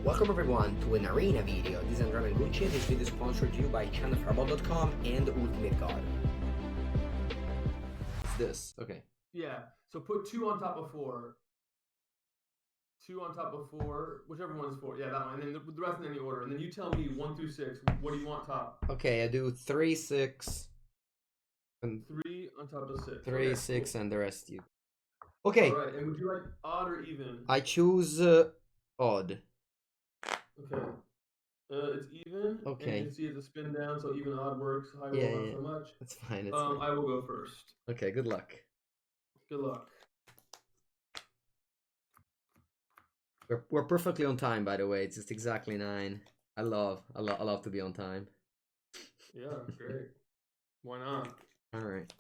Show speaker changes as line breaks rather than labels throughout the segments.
Welcome everyone to an arena video. This is Andrea Mengucci. This video is sponsored to you by Tabletop and Ultimate God. It's this. Okay.
Yeah. So put 2 on top of 4. 2 on top of 4, whichever one is 4. Yeah, that one. And then the rest in any order. And then you tell me 1 through 6. What do you want top?
Okay, I do 3, 6, and
3 on top of 6.
3,
okay,
6,
cool.
and the rest you. Okay.
All right. And would you like odd or even?
I choose odd.
Okay. It's even.
Okay.
And you can see it's a spin down, so even odd works. High roll not so much.
That's fine. It's fine.
I will go first.
Okay. Good luck.
Good luck.
We're perfectly on time, by the way. It's just exactly 9. I love to be on time.
Yeah, great. Why not?
All right.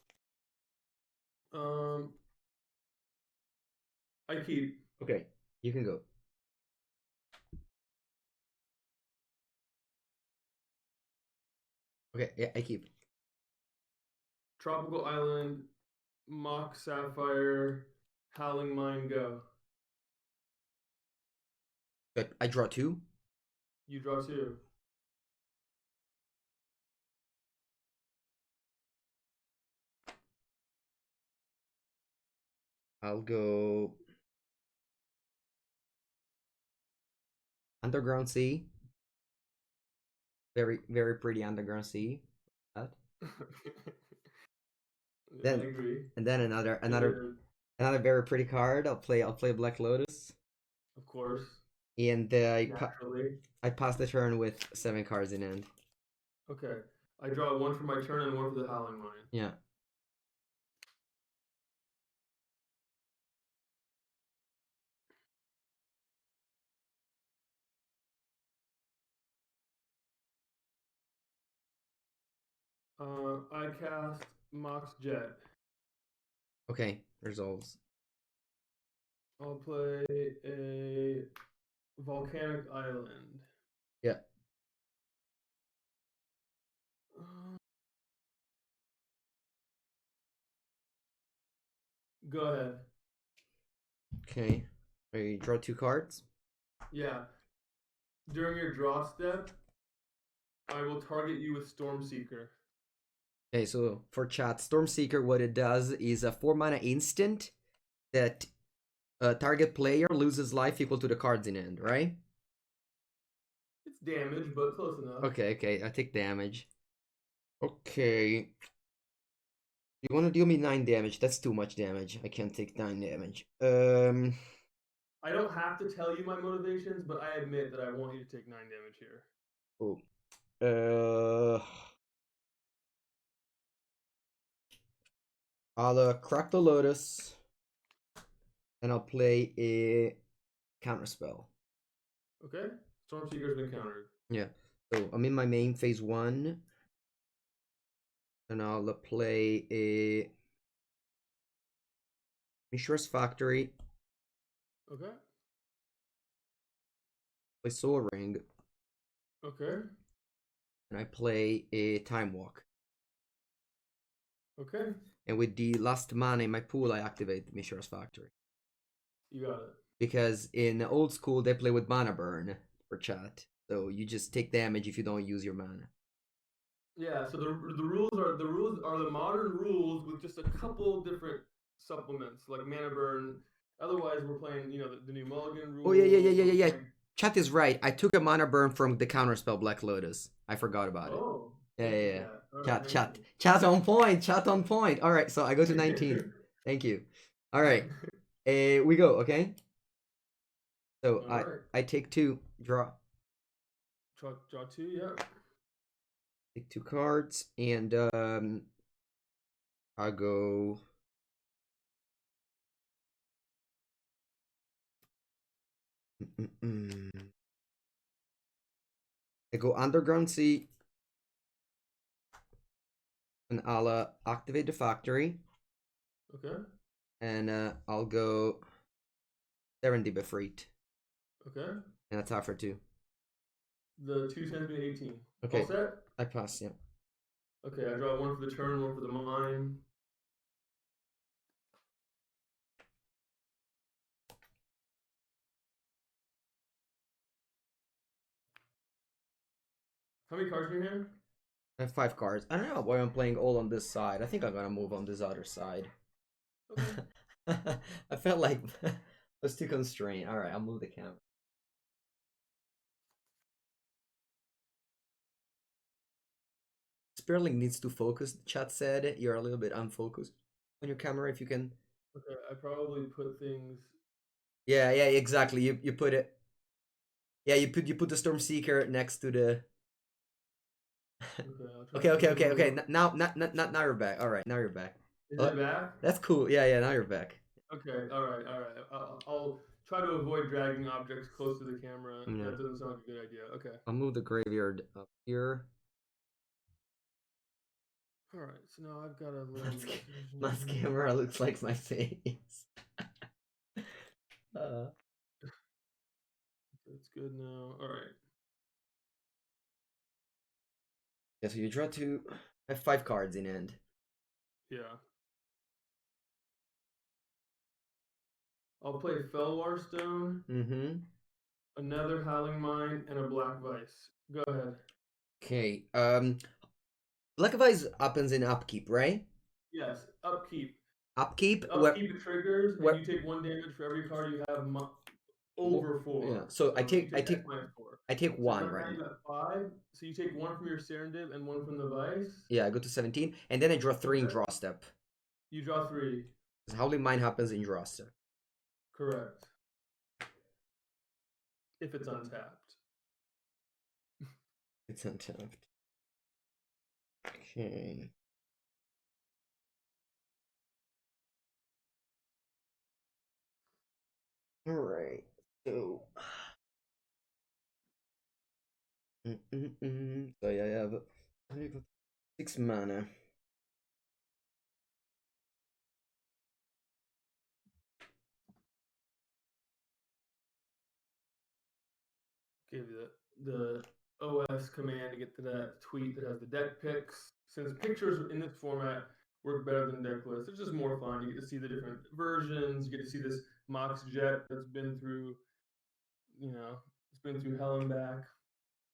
I keep.
Okay, you can go. Okay, yeah, I keep.
Tropical Island, Mock Sapphire, Howling Mine, go.
Good. I draw 2.
You draw 2.
I'll go Underground Sea. Very, very pretty Underground Sea. That. Then,
I agree.
And then another very pretty card. I'll play Black Lotus.
Of course.
And
Naturally.
I pass the turn with 7 cards in hand.
Okay. I draw 1 for my turn and 1 for the Howling Mine.
Yeah.
I cast Mox Jet.
Okay, resolves.
I'll play a Volcanic Island.
Yeah.
Go ahead.
Okay. I draw 2 cards.
Yeah. During your draw step, I will target you with Stormseeker.
Okay, so for chat, Stormseeker, what it does is a 4-mana instant that target player loses life equal to the cards in hand, right?
It's damage, but close enough.
Okay, I take damage. Okay. You want to deal me 9 damage? That's too much damage. I can't take 9 damage.
I don't have to tell you my motivations, but I admit that I want you to take 9 damage here.
Oh. I'll crack the Lotus, and I'll play a counterspell.
Okay, Stormseeker's been countered.
Yeah, so I'm in my main phase 1, and I'll play a Mishra's Factory.
Okay.
Play Soul Ring.
Okay.
And I play a Time Walk.
Okay.
And with the last mana in my pool, I activate Mishra's Factory.
You got it.
Because in old school, they play with mana burn for chat. So you just take damage if you don't use your mana.
Yeah, so the rules are the modern rules with just a couple different supplements like mana burn. Otherwise, we're playing the new Mulligan rules.
Oh yeah. Chat is right. I took a mana burn from the counterspell Black Lotus. I forgot about it.
Oh.
Yeah.
Right,
Chat on point. Chat on point. All right, so I go to 19. Thank you. All right. We go, okay? So I take 2, draw.
Draw 2, yeah.
Take 2 cards, and I'll go. I go Underground Sea, and I'll activate the factory.
Okay.
And I'll go Serendib Freet.
Okay.
And that's offer 2.
The 2 sends me 18.
Okay.
All set?
I pass, yeah.
Okay, I draw 1 for the turn, 1 for the mine. How many cards in your hand?
I have 5 cards. I don't know why I'm playing all on this side. I think I'm gonna move on this other side.
Okay.
I felt like I was too constrained. Alright, I'll move the camera. Sperling needs to focus, the chat said. You're a little bit unfocused on your camera if you can.
Okay, I probably put things.
Yeah, exactly. You put it. Yeah, you put the Stormseeker next to the.
Okay, I'll try
Okay. Now you're back. All right, now you're back.
Is it back?
That's cool. Yeah. Now you're back.
Okay. All right. I'll try to avoid dragging objects close to the camera.
Yeah.
That doesn't sound like a good idea. Okay.
I'll move the graveyard up here.
All right. So now I've got a little.
My camera looks like my face.
It's good now. All right.
Yeah, so you draw 2. I have 5 cards in hand.
Yeah. I'll play Felwar Stone.
Mm-hmm.
Another Howling Mine and a Black Vice. Go ahead.
Okay. Black Vice happens in upkeep, right?
Yes. Upkeep.
Upkeep.
Upkeep triggers, and you take 1 damage for every card you have over 4.
Yeah. So I take
4.
I take
So
1
right
right
now. You got 5. So you take 1 from your Serendip and 1 from the Vice.
Yeah, I go to 17, and then I draw 3 in draw step.
You draw 3.
Because Howling Mine happens in draw step.
Correct. If it's untapped.
It's untapped. Okay. All right. So. So yeah, I have 6 mana.
Give you the OS command to get to that tweet that has the deck picks. Since pictures in this format work better than deck lists, it's just more fun. You get to see the different versions. You get to see this Mox Jet that's been through, it's been through hell and back.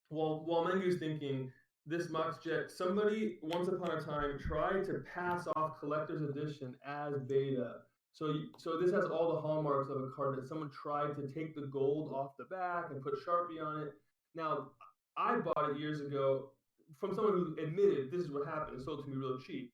While Mengu's thinking, this Mox Jet, somebody once upon a time tried to pass off Collector's Edition as beta. So this has all the hallmarks of a card that someone tried to take the gold off the back and put Sharpie on it. Now, I bought it years ago from someone who admitted this is what happened. It sold to me real cheap.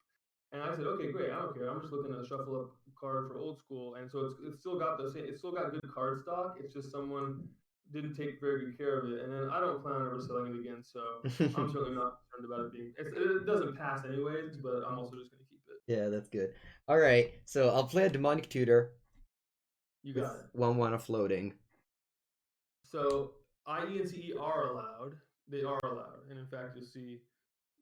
And I said, okay, great, I don't care. I'm just looking to shuffle up card for old school. And so it's still got it's still got good card stock. It's just someone didn't take very good care of it, and then I don't plan on ever selling it again. So I'm certainly not concerned about it being. It doesn't pass anyways, but I'm also just gonna keep it.
Yeah, that's good. All right, so I'll play a Demonic Tutor.
You got it.
1/1 of floating.
So IE and CE are allowed. They are allowed, and in fact, you'll see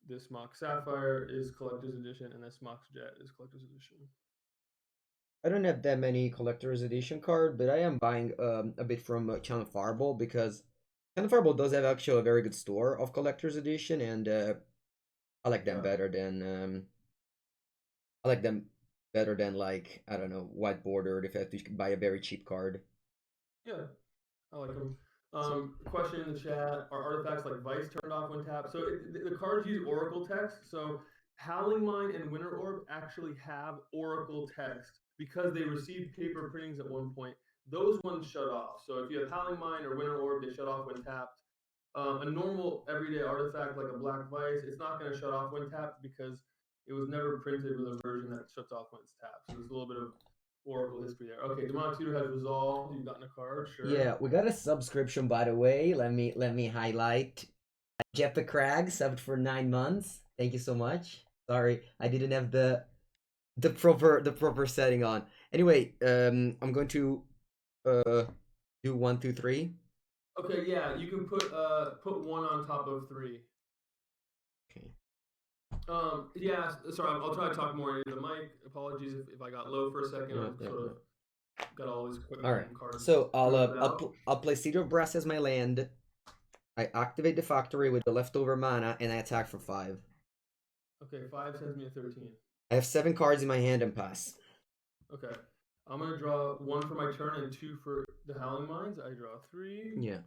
this Mox Sapphire is Collector's Edition, and this Mox Jet is Collector's Edition.
I don't have that many collector's edition card, but I am buying a bit from Channel Fireball because Channel Fireball does have actually a very good store of collector's edition, and I like them better than like, I don't know, White Bordered if I have to buy a very cheap card.
Yeah, I like them. Question in the chat: are artifacts like Vice turned off when tapped? So the cards use Oracle text. So Howling Mine and Winter Orb actually have Oracle text because they received paper printings at one point. Those ones shut off. So if you have Howling Mine or Winter Orb, they shut off when tapped. A normal everyday artifact like a Black Vice, it's not going to shut off when tapped because it was never printed with a version that shuts off when it's tapped. So there's a little bit of Oracle history there. Okay, Demonic Tutor has resolved. You've gotten a card, sure.
Yeah, we got a subscription, by the way. Let me highlight. Jeppe Crag subbed for 9 months. Thank you so much. Sorry, I didn't have the proper setting on. Anyway, I'm going to do 1, 2, 3.
Okay, yeah, you can put 1 on top of 3.
Okay.
Yeah, sorry, I'll try to talk more into the mic. Apologies if I got low for a second. I sort of got all these quick cards.
So I'll play Cedar of Brass as my land. I activate the factory with the leftover mana, and I attack for 5.
Okay, 5 sends me a 13.
I have 7 cards in my hand and pass.
Okay. I'm going to draw 1 for my turn and 2 for the Howling Mines. I draw 3.
Yeah.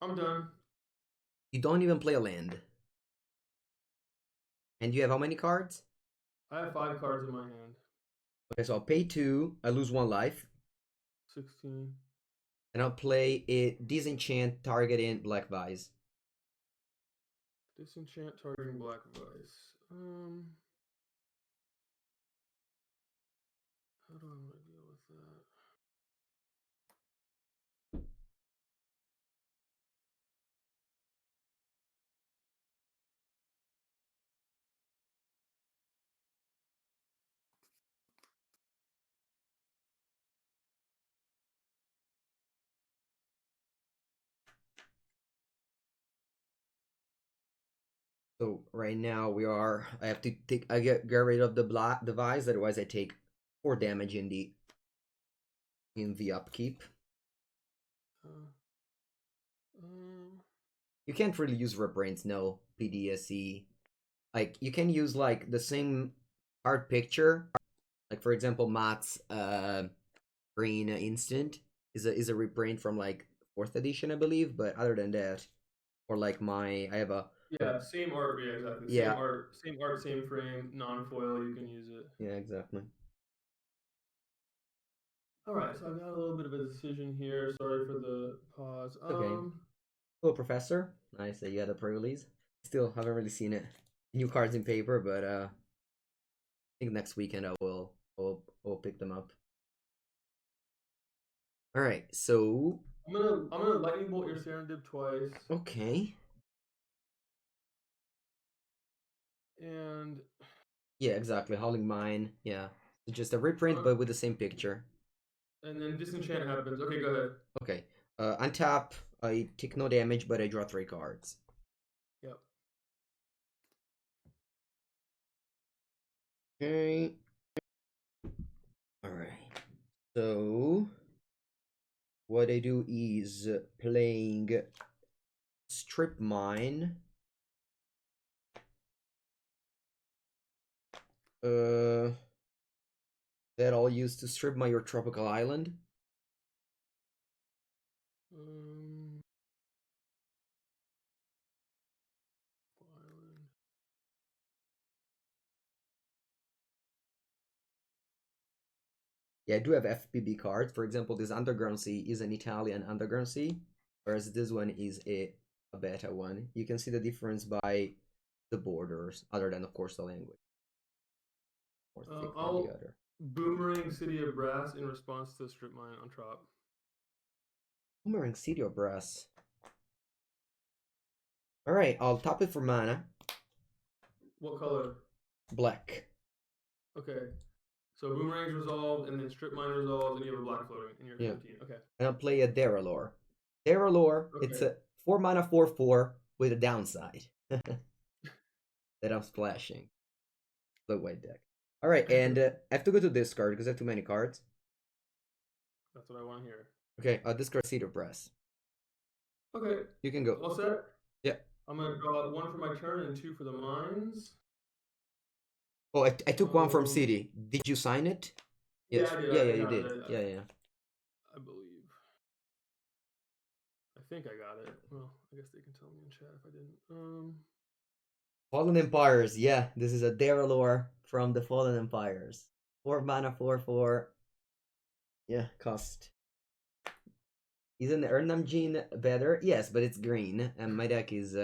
I'm done.
You don't even play a land. And you have how many cards?
I have 5 cards in my hand.
Okay, so I'll pay 2. I lose 1 life.
16.
And I'll play it disenchant targeting Black Vise.
Disenchant targeting Black Vice. How do I want to deal with that?
So right now I have to take, I get rid of the black device, otherwise I take 4 damage in the upkeep. You can't really use rebrains, no, PDSE. Like, you can use, like, the same art picture. Like, for example, Matt's green instant is a reprint from, like, 4th edition, I believe. But other than that, or like I have a...
Yeah, same art, yeah, exactly.
Yeah.
Same art, same frame, non-foil, you can use it.
Yeah, exactly.
Alright, so I got a little bit of a decision here. Sorry for the pause.
Okay. Hello, Professor. Nice that you had a pre-release. Still haven't really seen it. New cards in paper, but I think next weekend I'll pick them up. All right, so
I'm gonna lightning bolt your Serendib twice.
Okay.
And
Yeah, exactly. Howling Mine. Yeah, it's just a reprint, but with the same picture.
And then disenchant happens. Okay, go ahead.
Okay. Untap. I take no damage, but I draw 3 cards.
Yep.
Okay. All right. So what I do is playing Strip Mine. That I'll use to strip my your tropical island. Yeah, I do have FPB cards. For example, this Underground Sea is an Italian Underground Sea, whereas this one is a beta one. You can see the difference by the borders, other than, of course, the language. Or thick than the other.
Boomerang City of Brass in response to Strip Mine on Trop.
Boomerang City of Brass. Alright, I'll top it for mana.
What color?
Black.
Okay. So Boomerang's resolved, and then Strip Mine resolves, and you have a black floating, and you're at 15. Okay.
And I'll play a Daralore. Daralore,
Okay.
It's a 4 mana 4/4 with a downside. That I'm splashing. The white deck. Alright, and I have to go to discard because I have too many cards.
That's what I want to hear.
Okay, I'll discard Cedar Press.
Okay.
You can go.
All set?
Yeah.
I'm going to draw 1 for my turn and 2 for the mines.
Oh, I took 1 from City. Did you sign it?
Yes. Yeah, I did.
Yeah, you did. Yeah.
I believe. I think I got it. Well, I guess they can tell me in chat if I didn't.
Fallen Empires. Yeah, this is a Daralore from the Fallen Empires. 4 mana 4/4. Yeah, cost. Isn't Ernam Gene better? Yes, but it's green, and my deck is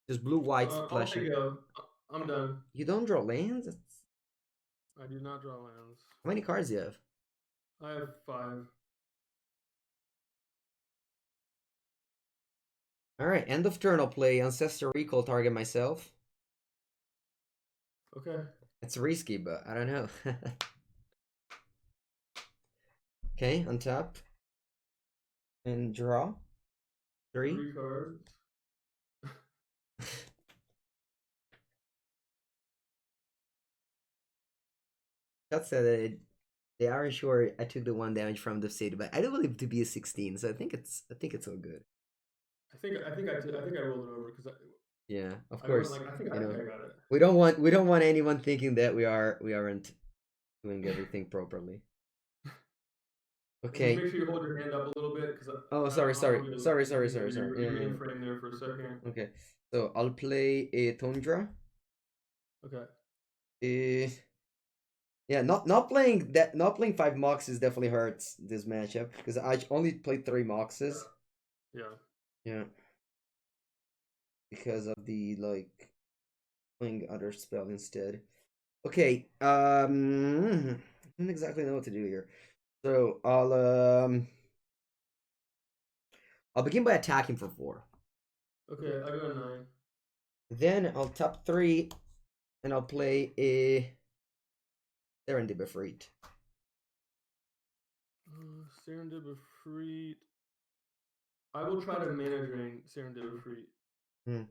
just blue-white splashing.
I'm done.
You don't draw lands?
I do not draw lands.
How many cards do you have?
I have 5.
Alright, end of turn I'll play Ancestor Recall, target myself.
Okay.
It's risky, but I don't know. Okay, untap. And draw. 3
cards.
That said, they aren't sure I took the 1 damage from the city, but I don't believe it to be a 16, so I think it's all good.
I think I rolled it over because
yeah, of course.
I think I got it.
We don't want anyone thinking that we aren't doing everything properly. Okay.
Make sure you hold your hand up a little bit because
Oh, sorry.
You're
Yeah.
in frame there for a second.
Okay. So I'll play a Tundra.
Okay.
Yeah, not playing 5 Moxes definitely hurts this matchup because I only played 3 Moxes.
Yeah.
Yeah. Because of the like playing other spell instead. Okay, I don't exactly know what to do here. So I'll begin by attacking for 4.
Okay, I go 9.
Then I'll tap 3 and I'll play a Serendibifreet.
Serendibifreet. I will try to mana drain Serendibifreet.
I'm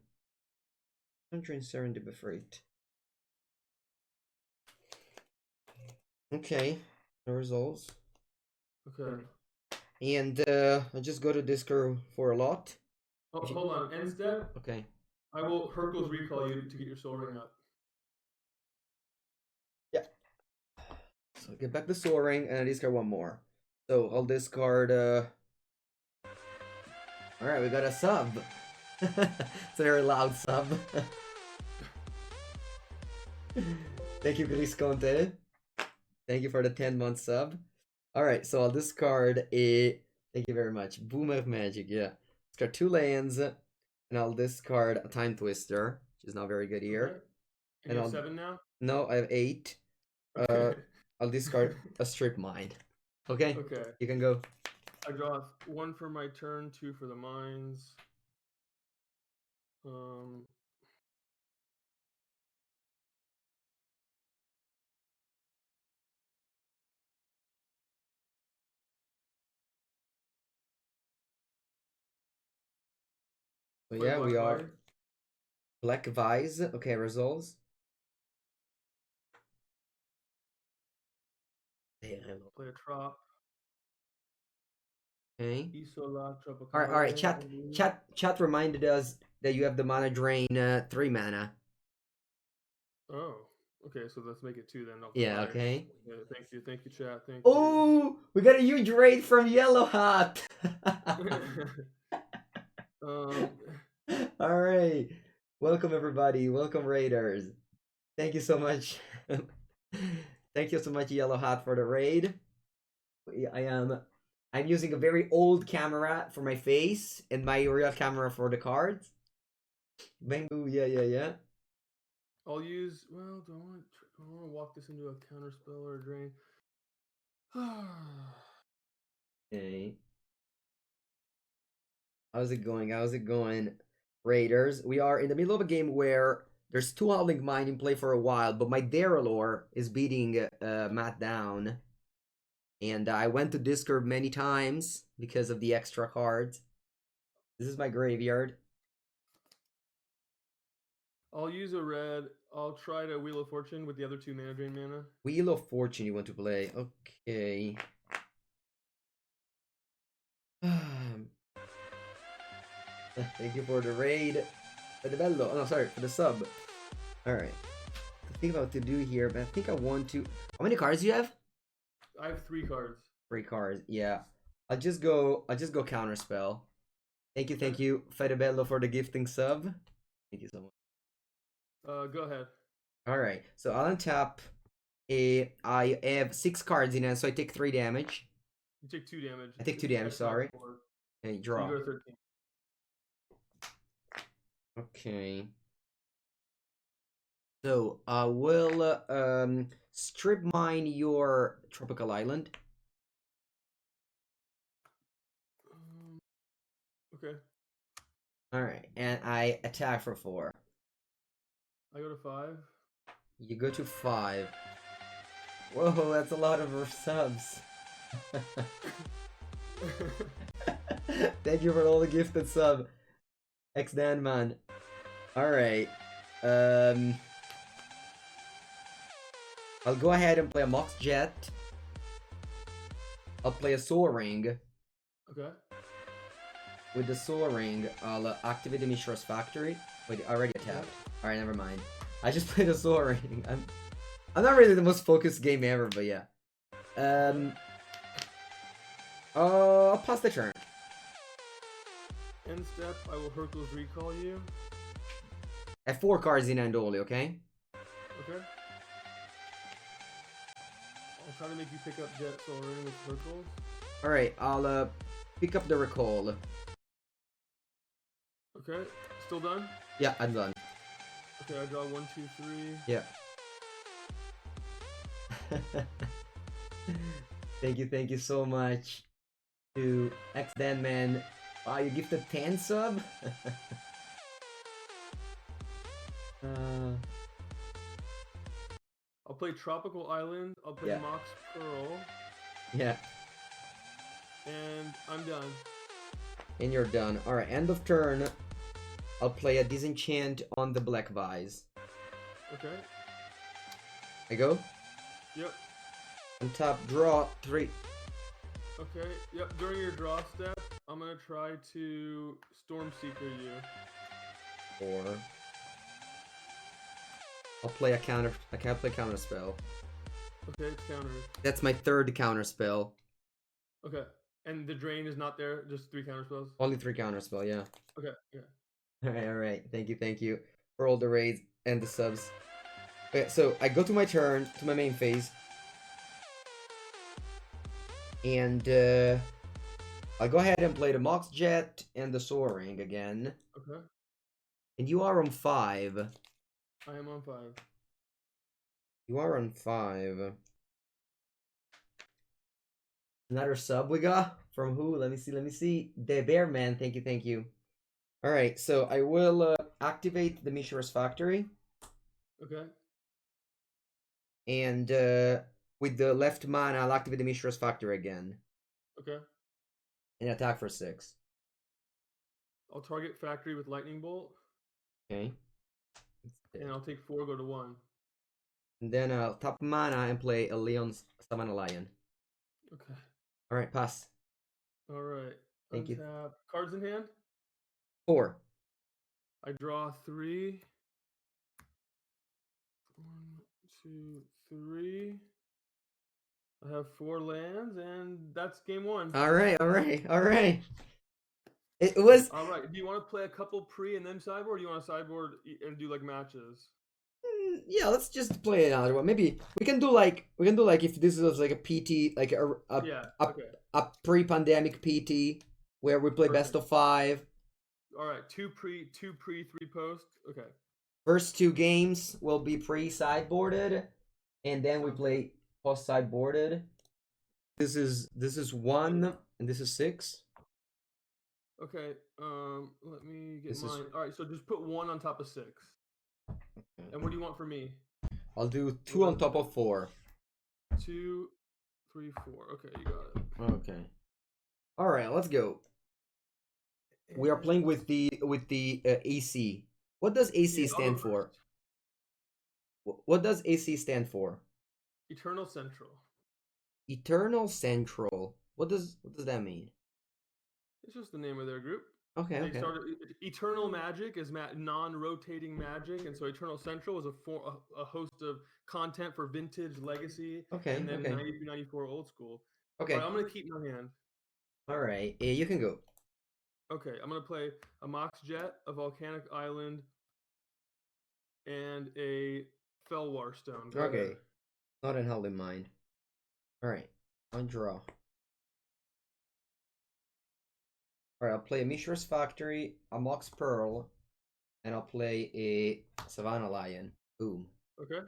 trying Serendibifreet. Okay, no results.
Okay.
And I just go to discard for a lot.
Oh, hold on. End step.
Okay.
I will Hercules recall you to get your soul ring up.
Yeah. So get back the Soul Ring and I discard 1 more. So I'll discard. All right, we got a sub. It's a very loud sub. Thank you, Chris Conte. Thank you for the 10-month sub. All right, so I'll discard a. Thank you very much. Boom of Magic. Yeah. Discard 2 lands, and I'll discard a Time Twister, which is not very good here.
Okay. And you have 7 now?
No, I have 8.
Okay.
I'll discard a Strip Mine. Okay.
Okay.
You can go.
I draw 1 for my turn, 2 for the mines.
So yeah, we are Black Vise. Okay, results.
Play a trop.
Okay.
Isola,
All right. Chat reminded us that you have the mana drain 3 mana.
Oh, okay. So let's make it 2 then.
Yeah. Okay.
Yeah, thank you, chat. Thank you.
Oh, we got a huge raid from Yellow Hat. All right. Welcome everybody. Welcome raiders. Thank you so much. Thank you so much, Yellow Hat, for the raid. I'm using a very old camera for my face and my real camera for the cards. Mengu, yeah.
I'll use. Well, do I want to walk this into a counter spell or a drain?
Okay. How's it going? Raiders. We are in the middle of a game where there's 2 Howling Mine in play for a while, but my Daralore is beating Matt down. And I went to discard many times because of the extra cards. This is my graveyard.
I'll use a red. I'll try to Wheel of Fortune with the other 2 mana drain mana.
Wheel of Fortune you want to play. Okay. Thank you for the raid. For the bello. Oh, no, sorry, for the sub. Alright. I think about what to do here, but I think I want to. How many cards do you have?
I have 3 cards.
3 cards, yeah. I'll just go counterspell. Thank you, Fedebello, for the gifting sub. Thank you so much.
Go ahead.
Alright, so I'll untap I have 6 cards in hand, so I take 3 damage.
You take 2 damage.
I take 2 damage, sorry. And draw.
So you go to 13.
Okay. So I will strip mine your tropical island.
Okay.
Alright, and I attack for 4.
I go to 5.
You go to 5. Whoa, that's a lot of subs. Thank you for all the gifted sub. X-Dan man. Alright. I'll go ahead and play a Mox Jet. I'll play a Soul Ring.
Okay.
With the Soul Ring, I'll activate the Mishra's Factory. Wait, I already attacked. Alright, never mind. I just played a Soul Ring. I'm not really the most focused game ever, but yeah. I'll pass the turn.
End step, I will Hercules recall you.
I have 4 cards in hand only, okay?
Okay. I'll try to make you pick up Jet Soaring with Hercules.
Alright, I'll pick up the recall.
Okay. Still done?
Yeah, I'm done.
Okay, I draw 1, 2, 3.
Yeah. Thank you so much to XDanman. Wow, you gifted 10 sub?
I'll play Tropical Island. I'll play
Yeah.
Mox Pearl.
Yeah.
And I'm done.
And you're done. Alright, end of turn. I'll play a Disenchant on the Black Vise.
Okay.
I go?
Yep.
On top, draw 3.
Okay. Yep. During your draw step, I'm gonna try to Stormseeker you.
4. I'll play a counter. I can't play counter spell.
Okay, it's countered.
That's my 3rd counter spell.
Okay. And the drain is not there, just 3 counter spells?
Only 3 counter spell, yeah.
Okay, yeah.
Alright. Thank you for all the raids and the subs. Okay, so I go to my turn, to my main phase. And I'll go ahead and play the Mox Jet and the Soaring again.
Okay.
And you are on 5.
I am on 5.
You are on 5. Another sub we got? From who? Let me see. The Bear Man, thank you. Alright, so I will activate the Mishra's Factory.
Okay.
And with the left mana, I'll activate the Mishra's Factory again.
Okay.
And attack for 6.
I'll target Factory with Lightning Bolt.
Okay.
And I'll take 4, go to 1.
And then I'll tap mana and play a Leon's Savannah Lion.
Okay.
Alright, pass.
Alright.
Thank you.
Cards in hand?
4.
I draw 3. 1, 2, 3. I have 4 lands, and that's game 1.
Alright. It was...
Alright, do you want to play a couple pre and then sideboard, or do you want to sideboard and do like matches?
Yeah, let's just play another one. Maybe we can do like if this was like a PT, like a pre-pandemic PT where we play best of 5.
All right, 2 pre, 3 post. Okay.
First 2 games will be pre-sideboarded, and then we play post-sideboarded. This is 1 and this is 6.
Okay. Let me get mine. All right, so just put 1 on top of 6. Okay. And what do you want for me?
I'll do 2 on top of 4.
2, 3, 4. Okay, you got it.
Okay. All right, let's go. We are playing with the AC. What does AC stand for? What does AC stand for?
Eternal Central.
Eternal Central. What does that mean?
It's just the name of their group.
Okay.
They started Eternal Magic is non-rotating magic, and so Eternal Central was a host of content for Vintage, Legacy, and then 93, 94 Old School.
Okay.
All right, I'm gonna keep my hand.
All right, you can go.
Okay, I'm gonna play a Mox Jet, a Volcanic Island, and a Fellwar Stone.
Okay, not in held in mind. All right, on draw. Alright, I'll play a Mishra's Factory, a Mox Pearl, and I'll play a Savannah Lion. Boom.
Okay.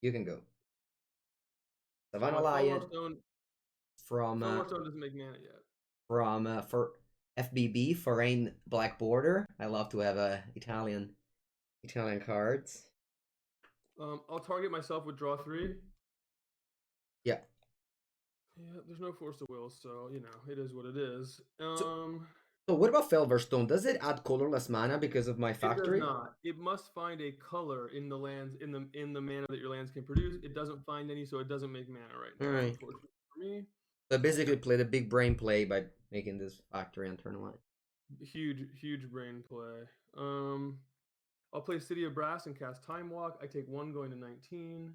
You can go. Savannah Lion from
Fellwar Stone doesn't make mana yet.
From for FBB, Foreign Black Border. I love to have Italian cards.
I'll target myself with draw 3.
Yeah.
Yeah, there's no force of will, so you know it is what it is.
So what about Felverstone? Does it add colorless mana because of my factory?
It does not. It must find a color in the lands in the mana that your lands can produce. It doesn't find any, so it doesn't make mana right now.
Alright.
Unfortunately for me.
So I basically played a big brain play by making this factory on turn 1.
Huge brain play. I'll play City of Brass and cast Time Walk. I take 1 going to 19.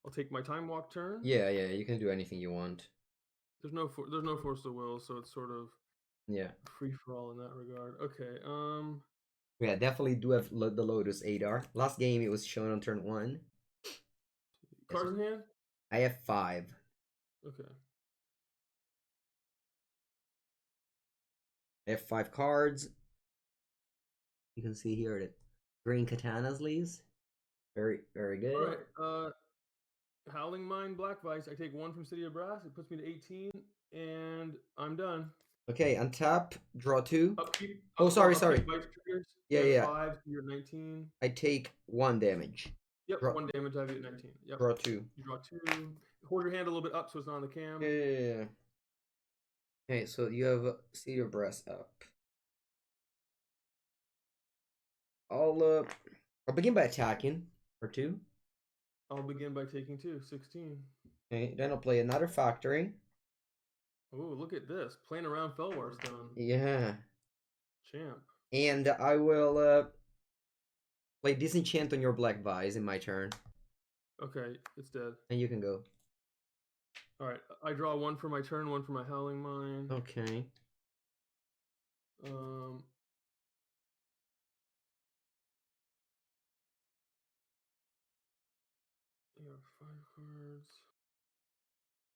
I'll take my Time Walk turn.
Yeah, you can do anything you want.
There's no force of will, so it's sort of
Yeah.
free for all in that regard. Okay.
Yeah, definitely do have the Lotus Adar. Last game it was shown on turn 1.
Cards in hand.
I have 5.
Okay.
I have 5 cards. You can see here the green katanas leaves. Very, very good.
All right. Howling Mine, Black Vice. I take 1 from City of Brass. It puts me to 18, and I'm done.
Okay, untap, draw 2.
Upkeep.
Sorry.
Vice triggers.
Yeah.
5, you're at 19.
I take 1 damage.
Yep,
Draw,
1 damage. I have you at 19. Yep.
Draw 2.
You draw 2. Hold your hand a little bit up so it's not on the cam.
Yeah. Okay, so you have City of Brass up. I'll begin by attacking for 2.
I'll begin by taking 2, 16.
Okay, then I'll play another factory.
Oh, look at this. Playing around Felwarstone.
Yeah.
Champ.
And I will play Disenchant on your Black Vise in my turn.
Okay, it's dead.
And you can go.
Alright, I draw 1 for my turn, 1 for my Howling Mine.
Okay.
You have 5 cards.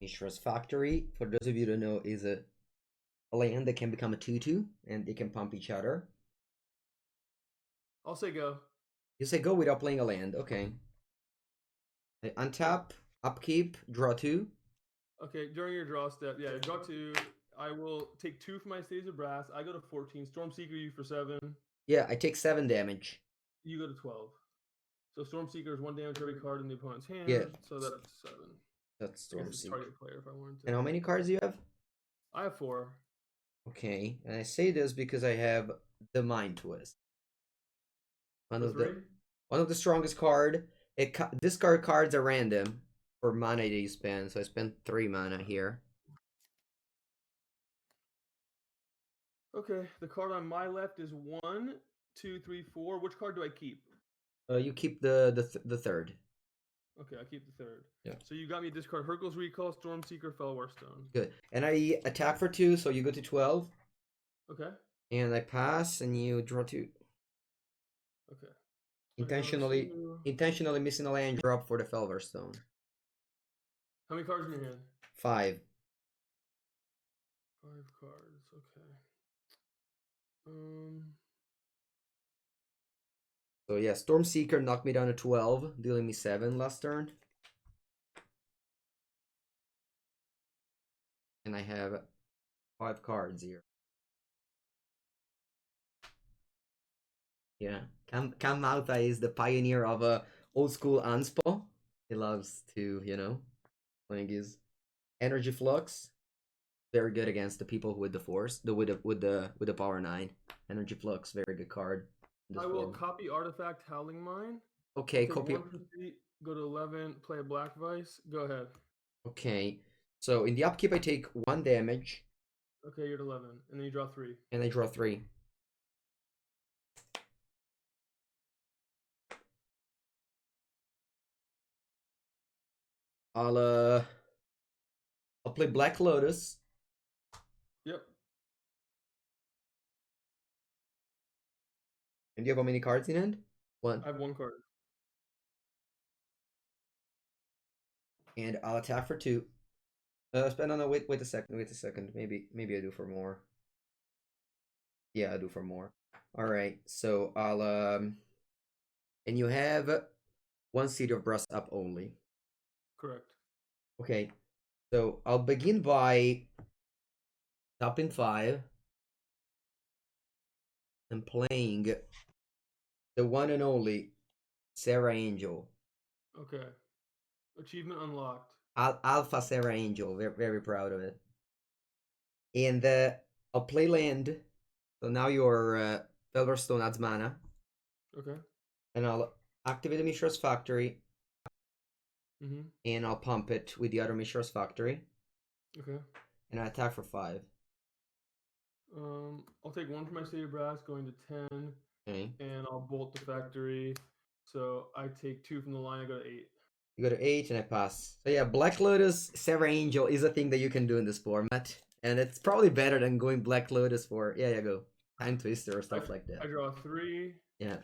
Mishra's Factory, for those of you who don't know, is a land that can become a 2/2, and they can pump each other.
I'll say go.
You say go without playing a land, okay. Untap, upkeep, draw 2.
Okay, during your draw step, yeah, draw 2. I will take 2 from my Stays of Brass. I go to 14. Stormseeker, you for 7.
Yeah, I take 7 damage.
You go to 12. So Stormseeker is 1 damage every card in the opponent's hand.
Yeah.
So that's 7.
That's Stormseeker.
Target player if I wanted to.
And how many cards do you have?
I have 4.
Okay, and I say this because I have the Mind Twist. One of the strongest card. Discard cards are random for mana that you spend, so I spent 3 mana here.
Okay, the card on my left is 1, 2, 3, 4. Which card do I keep?
You keep the third.
Okay, I keep the 3rd.
Yeah.
So you got me discard Hercule's Recall, Stormseeker, Felwarstone.
Good. And I attack for 2, so you go to 12.
Okay.
And I pass, and you draw 2.
Okay.
Intentionally missing a land drop for the Felwarstone.
How many cards in your hand?
5.
5 cards. Okay.
So yeah, Stormseeker knocked me down to 12, dealing me 7 last turn. And I have 5 cards here. Yeah, Cam Malta is the pioneer of a old school Anspo. He loves to, playing his Energy Flux. Very good against the people with the force, with the power 9. Energy Flux, very good card.
I will copy Artifact Howling Mine.
Okay, copy.
Go to 11, play a Black Vice. Go ahead.
Okay, so in the upkeep I take 1 damage.
Okay, you're at 11, and then you draw 3.
And I draw 3. I'll play Black Lotus.
Yep.
And do you have how many cards in hand? 1.
I have 1 card.
And I'll attack for 2. No, wait a second. Maybe I do for more. Yeah, I do for more. Alright, so I'll and you have 1 City of Brass up only.
Correct.
Okay, so I'll begin by tapping 5 and playing the one and only Sarah Angel.
Okay. Achievement unlocked.
Alpha Sarah Angel. Very, very proud of it. And I'll play land. So now your Felwarstone adds mana.
Okay.
And I'll activate the Mishra's Factory. And I'll pump it with the other Mishra's Factory.
Okay.
And I attack for 5.
I'll take 1 from my State of Brass, going to 10.
Okay.
And I'll bolt the factory. So I take 2 from the line, I go to 8.
You go to 8 and I pass. So yeah, Black Lotus, Sarah Angel is a thing that you can do in this format. And it's probably better than going Black Lotus for, yeah, go. Time Twister or stuff like that.
I draw 3.
Yeah.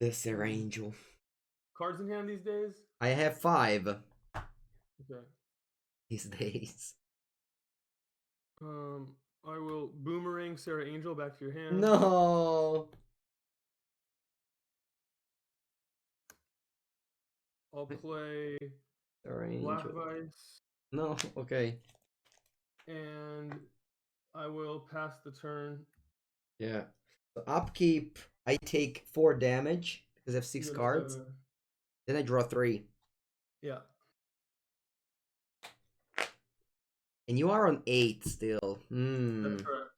The Sarah Angel.
Cards in hand these days?
I have 5.
Okay.
These days.
I will boomerang Sarah Angel back to your hand.
No.
I'll play
Sarah
Black
Angel.
Vice.
No, okay.
And I will pass the turn.
Yeah. So upkeep, I take 4 damage because I have 6 cards.
7.
Then I draw 3.
Yeah.
And you are on 8 still.
That's correct.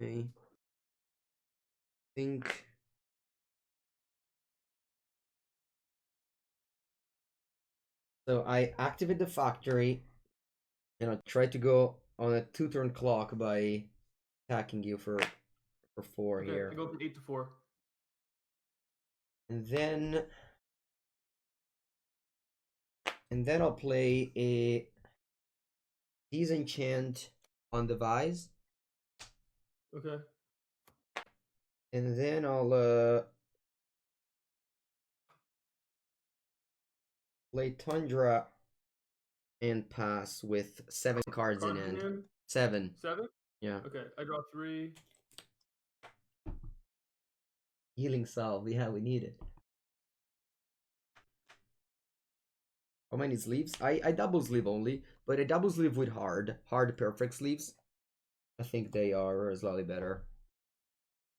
Okay. Think. So I activate the factory, and I try to go on a 2-turn clock by attacking you for 4
Okay,
here.
I go from 8 to 4.
And then I'll play a disenchant on the vise.
Okay.
And then I'll play Tundra and pass with 7 cards in hand. 7.
7?
Yeah.
Okay, I draw 3.
Healing salve. Yeah, we need it. How many sleeves? I double sleeve only, but I double sleeve with hard perfect sleeves. I think they are slightly better.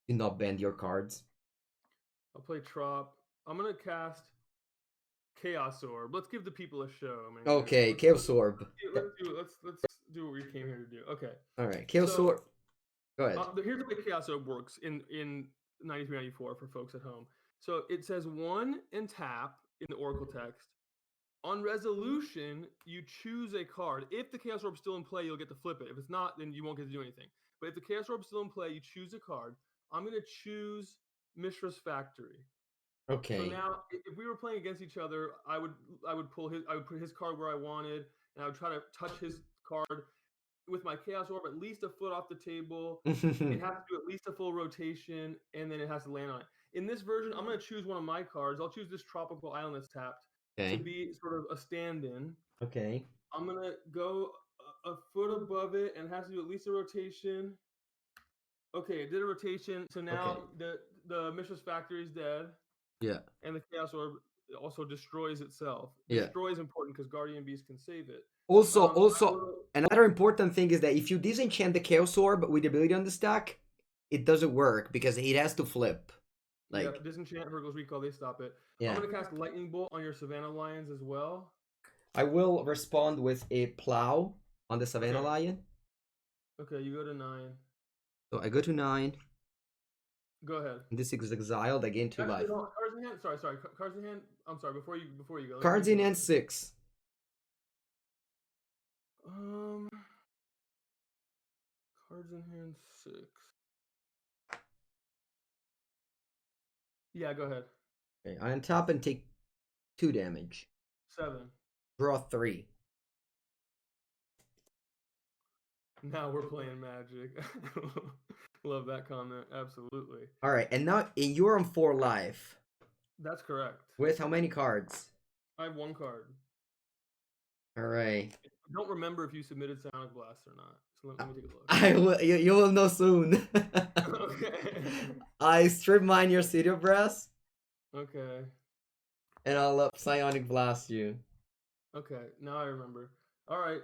Do not bend your cards.
I'll play Trop. I'm gonna cast Chaos Orb. Let's give the people a show.
Okay, Chaos Orb.
Let's do what we came here to do. Okay.
All right, Chaos Orb. Go ahead.
Here's the way Chaos Orb works in 9394 for folks at home. So it says 1 and tap in the Oracle text. On resolution, you choose a card. If the Chaos Orb's still in play, you'll get to flip it. If it's not, then you won't get to do anything. But if the Chaos Orb's still in play, you choose a card. I'm going to choose Mishra's Factory.
Okay.
So now, if we were playing against each other, I would put his card where I wanted, and I would try to touch his card with my Chaos Orb at least a foot off the table. It has to do at least a full rotation, and then it has to land on it. In this version, I'm going to choose one of my cards. I'll choose this Tropical Island that's tapped.
Okay.
To be sort of a stand-in.
Okay.
I'm gonna go a foot above it and has to do at least a rotation. Okay, it did a rotation. So now the Mishra's Factory is dead.
Yeah.
And the Chaos Orb also destroys itself.
Yeah.
Destroy is important because Guardian Beast can save it.
Also, another important thing is that if you disenchant the Chaos Orb with the ability on the stack, it doesn't work because it has to flip.
Like, yeah, disenchant, Hurgle's Recall, they stop it. Yeah. I'm going to cast Lightning Bolt on your Savannah Lions as well.
I will respond with a Plow on the Savannah Lion.
Okay, you go to 9.
So I go to 9.
Go ahead.
And this is exiled. I gain 2 life.
No, cards in hand. Sorry. Cards in hand. I'm sorry. Before you go.
Cards in hand 6.
Cards in hand 6. Yeah, go ahead.
Okay, I untap and take 2 damage.
7.
Draw 3.
Now we're playing Magic. Love that comment. Absolutely.
All right, and now you're on 4 life.
That's correct.
With how many cards?
I have 1 card.
All right.
I don't remember if you submitted Sonic Blast or not. So let me take a look.
I will. You will know soon.
Okay.
I strip mine your City of Brass.
Okay.
And I'll Psionic Blast you.
Okay, now I remember. All right,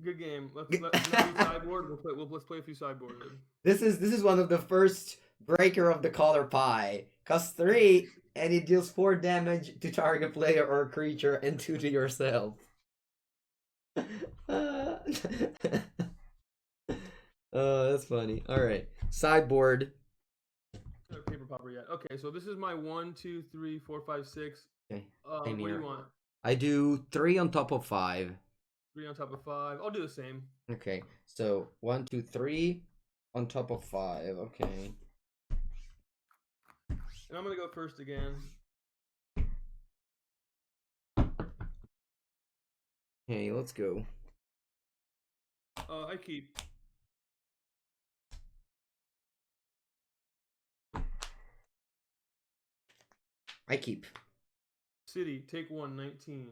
good game. Let's do sideboard. Let's play a few sideboard.
This is one of the first breaker of the color pie. Costs 3 and it deals 4 damage to target player or creature and 2 to yourself. Oh, that's funny. All right, sideboard.
No paper popper yet. Okay, so this is my 1, 2, 3, 4, 5, 6.
Okay.
What do you want?
I do 3 on top of 5.
3 on top of 5. I'll do the same.
Okay, so 1, 2, 3 on top of 5. Okay.
And I'm gonna go first again.
Hey, let's go.
I keep.
I keep.
City, take 1, 19.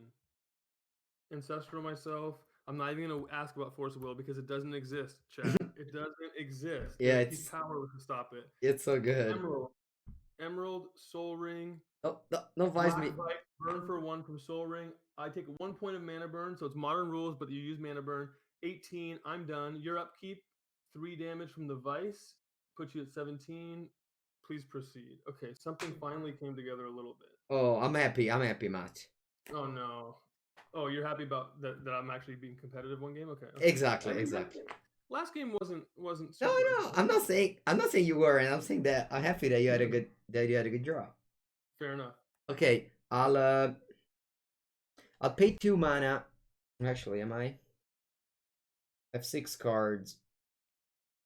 Ancestral myself. I'm not even gonna ask about Force of Will because it doesn't exist, chat. It doesn't exist.
Yeah,
He's
it's
powerless to stop it.
so good.
Emerald, Soul Ring,
Oh, no, no advise me.
Black Bite, burn for 1 from Soul Ring. I take 1 point of mana burn, so it's modern rules, but you use mana burn. 18, I'm done. Your upkeep, 3 damage from the Vice, puts you at 17. Please proceed. Okay, something finally came together a little bit.
Oh, I'm happy. I'm happy, Matt.
Oh no. Oh, you're happy about that I'm actually being competitive one game? Okay.
Exactly, exactly.
Last game wasn't
No,
super.
no, I'm not saying you were, and I'm saying that I'm happy that you had a good draw.
Fair enough.
Okay, I'll pay 2 mana. Actually, am I? I have 6 cards.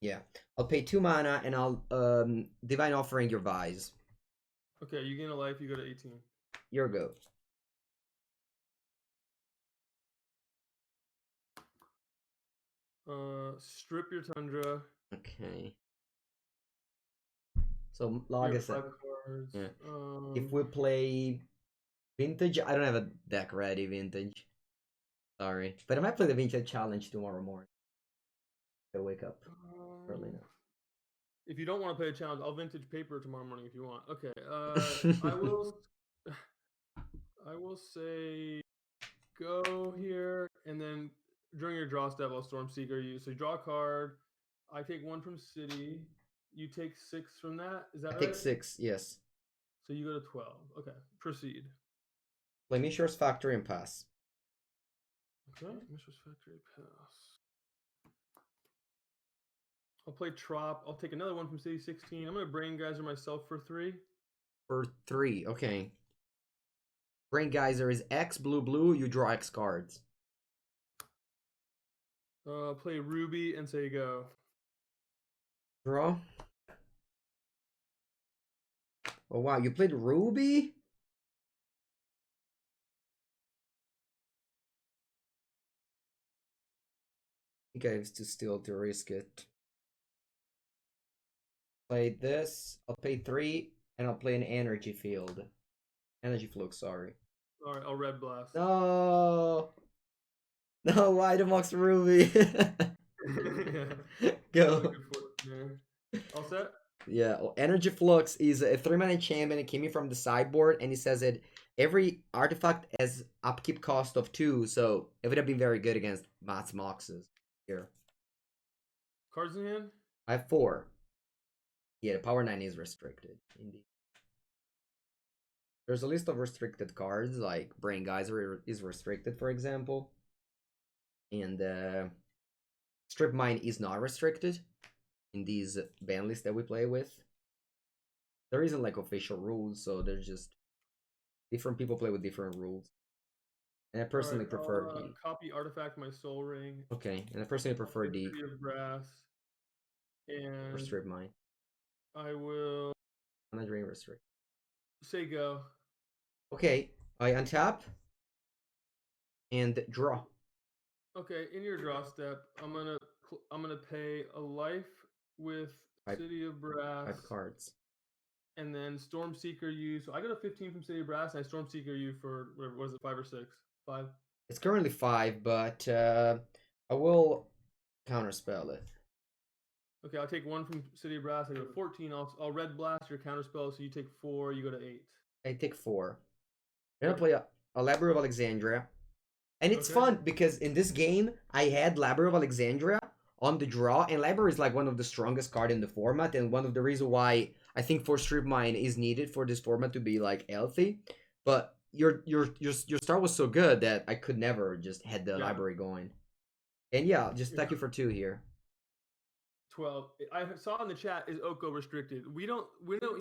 Yeah, I'll pay 2 mana and I'll Divine Offering your Vise.
Okay, you gain a life, you go to 18.
Your go.
Strip your Tundra.
Okay. So
You
log
have
is
5
a
cards.
yeah. If we play Vintage, I don't have a deck ready. Vintage. Sorry, but I might play the Vintage Challenge tomorrow morning. I wake up early enough.
If you don't want to play a challenge, I'll vintage paper tomorrow morning if you want. Okay. I will. I will say go here, and then during your draw step, I'll Stormseeker you. So you draw a card. I take 1 from City. You take 6 from that. Is that
I
right?
take 6. Yes.
So you go to 12. Okay. Proceed.
Play Mishra's Factory and pass.
Okay. Mishra's Factory pass. I'll play Trop. I'll take another 1 from City 16. I'm gonna Brain Geyser myself for 3.
For 3. Okay. Brain Geyser is X blue blue. You draw X cards.
Play Ruby and say go.
Draw. Oh wow, you played Ruby? I think I have to still to risk it. Play this. I'll pay 3 and I'll play an energy field. Energy flux, sorry.
Alright, I'll Red Blast.
No. No, why the Mox Ruby? Go.
All set?
Yeah, well, Energy Flux is a 3-mana champion. It came in from the sideboard, and it says that every artifact has upkeep cost of 2, so it would have been very good against Matt's Moxes here.
Cards in hand?
I have 4. Yeah, the Power 9 is restricted, indeed. There's a list of restricted cards, like Brain Geyser is restricted, for example. And Strip Mine is not restricted in these ban lists that we play with. There isn't like official rules, so there's just different people play with different rules. And I personally prefer the
copy artifact my Soul Ring.
Okay, and I personally prefer the
City of Brass. And
Strip Mine.
I will
Mana Drain Restrict.
say go.
Okay, I untap and draw.
Okay, in your draw step, I'm gonna pay a life with City of Brass.
5 cards.
And then Stormseeker you. So I got a 15 from City of Brass, and I Stormseeker you for whatever was it, 5 or 6? 5.
It's currently 5, but I will counterspell it.
Okay, I'll take 1 from City of Brass. I go to 14. I'll Red Blast your counterspell, so you take 4. You go to 8.
I take 4. I'm gonna play a Library of Alexandria. And it's fun because in this game, I had Library of Alexandria on the draw, and Library is like one of the strongest card in the format, and one of the reasons why I think for Strip Mine is needed for this format to be like healthy. But your start was so good that I could never just had the library going. And yeah, just attack you for 2 here.
12. I saw in the chat is Oko restricted. We don't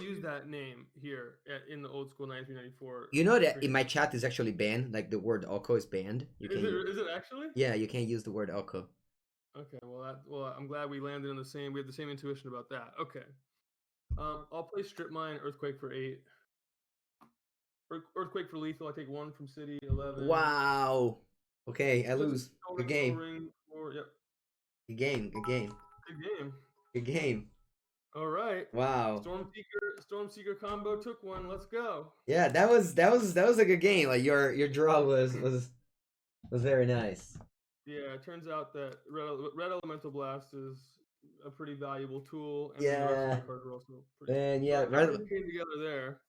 use that name here in the old school 1994.
You know that in my chat is actually banned. Like the word Oko is banned.
Is it actually?
Yeah, you can't use the word Oko.
Okay, well, I'm glad we landed on the same. We have the same intuition about that. Okay. I'll play Strip Mine, Earthquake for 8. Earthquake for lethal. I take 1 from City, 11.
Wow. Okay, I
Just
lose.
Soul
Good
Ring, Soul
game.
Ring, 4. Yep.
Good game. Good game.
Good game.
Good game.
All right.
Wow.
Stormseeker combo took 1. Let's go.
Yeah, that was a good game. Like your draw was very nice.
Yeah, it turns out that Red Elemental Blast is a pretty valuable tool, and then the rest of
Yeah.
my cards are also pretty.
And
So
yeah,
everything came together there.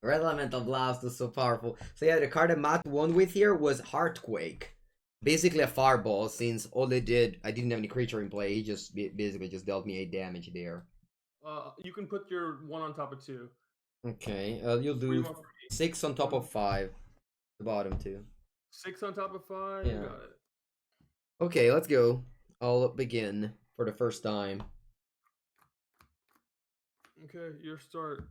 Red Elemental Blast was so powerful. So yeah, the card that Matt won with here was Heartquake. Basically a fireball, since all they did, I didn't have any creature in play. He just basically just dealt me 8 damage there.
You can put your 1 on top of 2.
Okay, you'll
What do you
do
want from me?
6 on top of 5. The bottom 2.
6 on top of 5.
Yeah.
Got it.
Okay, let's go. I'll begin for the first time.
Okay, your start.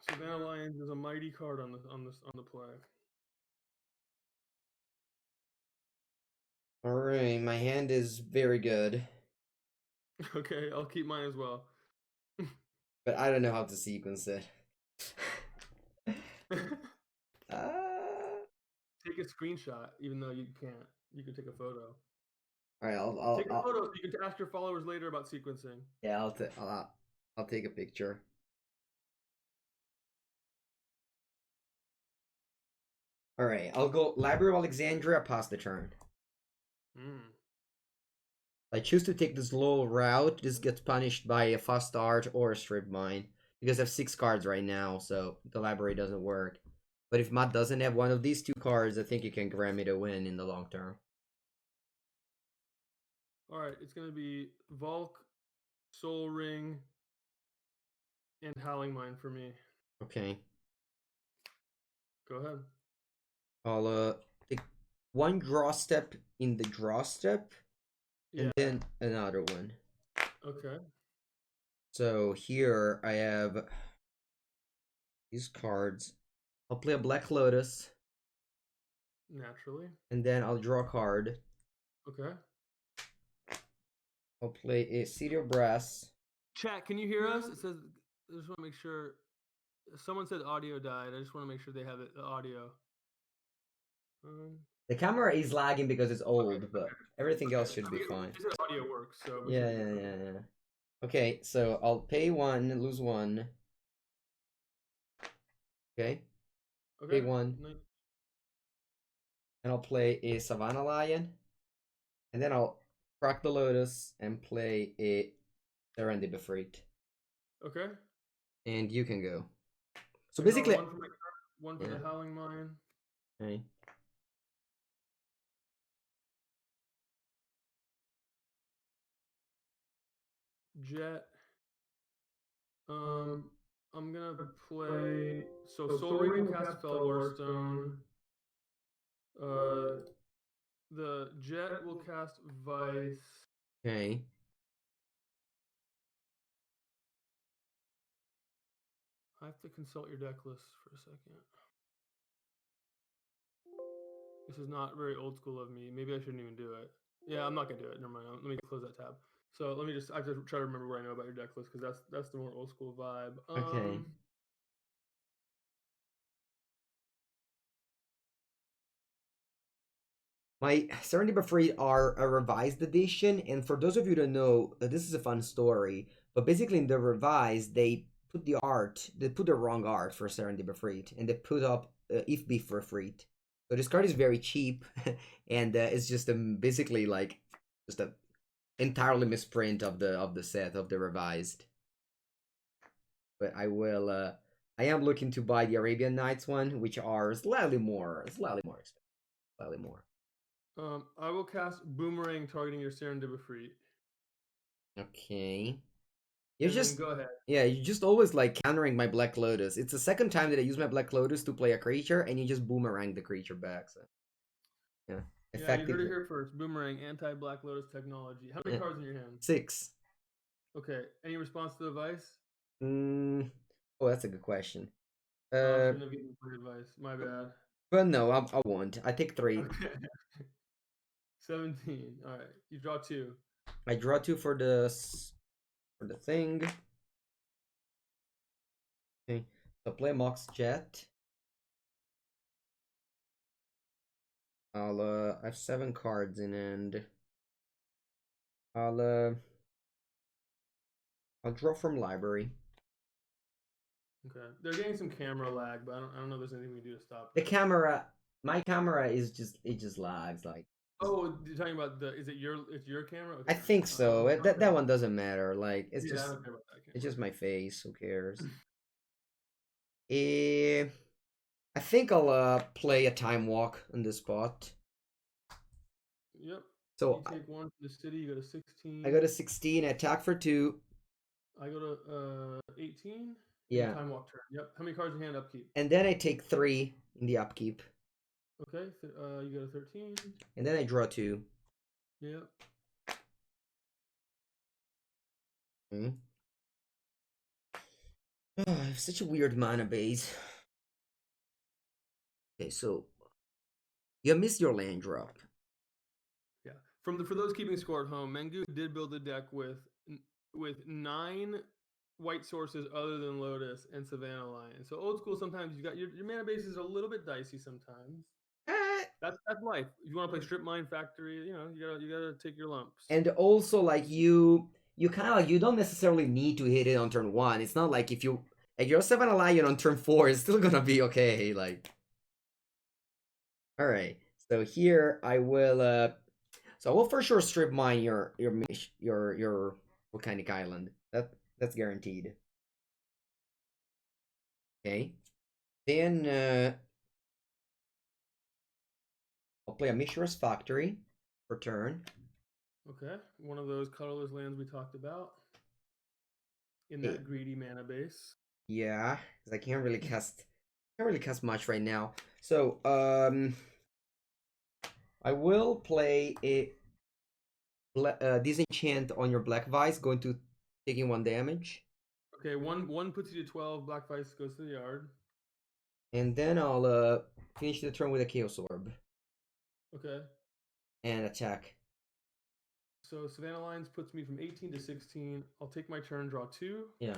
Savannah Lions is a mighty card on the play.
Alright, my hand is very good.
Okay, I'll keep mine as well.
But I don't know how to sequence it.
Take a screenshot, even though you can't. You can take a photo.
Alright,
Take a photo so you can ask your followers later about sequencing.
Yeah, I'll take a picture. Alright, I'll go Library of Alexandria, pass the turn. I choose to take the slow route. This gets punished by a fast art or a strip mine. Because I have 6 cards right now, so the library doesn't work. But if Matt doesn't have one of these 2 cards, I think he can grant me the win in the long term.
Alright, it's going to be Volk, Soul Ring, and Howling Mine for me.
Okay.
Go ahead.
I'll take 1 draw step in the draw step, and then another one.
Okay.
So here I have these cards. I'll play a Black Lotus.
Naturally.
And then I'll draw a card.
Okay.
I'll play a City of Brass.
Chat, can you hear us? It says, I just want to make sure. Someone said audio died. I just want to make sure they have the audio.
The camera is lagging because it's old, but everything else should be fine.
This audio works, so
yeah. Okay, so I'll pay 1, lose 1. Okay. Pay 1. And I'll play a Savannah Lion. And then I'll crack the Lotus and play a Serendipity Freak.
Okay.
And you can go. So basically,
one for the Howling Mine.
Okay.
Jet. I'm gonna play. So Soul Ring will cast Felwar Stone. The Jet will cast Vice.
Okay.
I have to consult your deck list for a second. This is not very old school of me. Maybe I shouldn't even do it. Yeah, I'm not gonna do it. Never mind. Let me close that tab. So let me I have to try to remember what I know about your deck list, because that's the more old school vibe.
Okay. My Serendipity are a revised edition, and for those of you that know, this is a fun story. But basically, in the revised, they put the wrong art for Serendipity, and they put up if be for free. So this card is very cheap, and it's just basically like just a entirely misprint of the set of the revised. But I am looking to buy the Arabian Nights one, which are slightly more expensive, slightly more.
I will cast Boomerang targeting your Serendipity.
Okay.
Go ahead.
Yeah, you just always like countering my Black Lotus. It's the second time that I use my Black Lotus to play a creature, and you just boomerang the creature back. So yeah,
effectively. Yeah, you heard it here first. Boomerang, anti-Black Lotus technology. How many cards in your hand?
6.
Okay. Any response to the advice?
Oh, that's a good question.
I shouldn't have given you advice. My bad.
But no, I won't. I take 3.
Okay. 17. All right, you draw 2.
I draw 2 for the thing. Okay, so play Mox Jet. I have 7 cards in hand. I'll draw from library.
Okay, they're getting some camera lag, but I don't know if there's anything we can do to stop
The
it.
camera, my camera is just lags like.
Oh, you're talking about the? Is it your camera?
I
Okay.
think so.
Okay.
That one doesn't matter. Like
Yeah, I don't care about that
it's
camera.
just my face. Who cares? Eh, I think I'll play a time walk on this spot.
Yep.
So
You take 1 from the city. You go to 16.
I go to 16. Attack for 2.
I go to 18. And
Yeah,
time walk turn. Yep. How many cards in hand upkeep?
and then I take 3 in the upkeep,
Okay. You go to 13.
and then I draw 2.
Yep.
Okay. Oh, I have such a weird mana base. Okay, so you missed your land drop.
Yeah. For those keeping score at home, Mengu did build a deck with 9 white sources other than Lotus and Savannah Lion. So old school, sometimes you got your mana base is a little bit dicey sometimes.
Eh,
That's life. If you want to play Strip Mine Factory, you gotta take your lumps.
and also like you kind of like you don't necessarily need to hit it on turn 1. It's not like if you're 7 Lion on turn 4, it's still gonna be okay. Like, all right. So here I will. So I will for sure strip mine your volcanic island. That's guaranteed. Okay. Then I'll play a Mishra's Factory for turn.
Okay, one of those colorless lands we talked about in that greedy mana base.
Yeah, because I can't really cast much right now. So I will play a disenchant on your Black Vice, going to taking 1 damage.
Okay, one puts you to 12. Black Vice goes to the yard.
And then I'll finish the turn with a Chaos Orb.
Okay.
And attack.
So Savannah Lines puts me from 18 to 16. I'll take my turn, draw 2.
Yeah.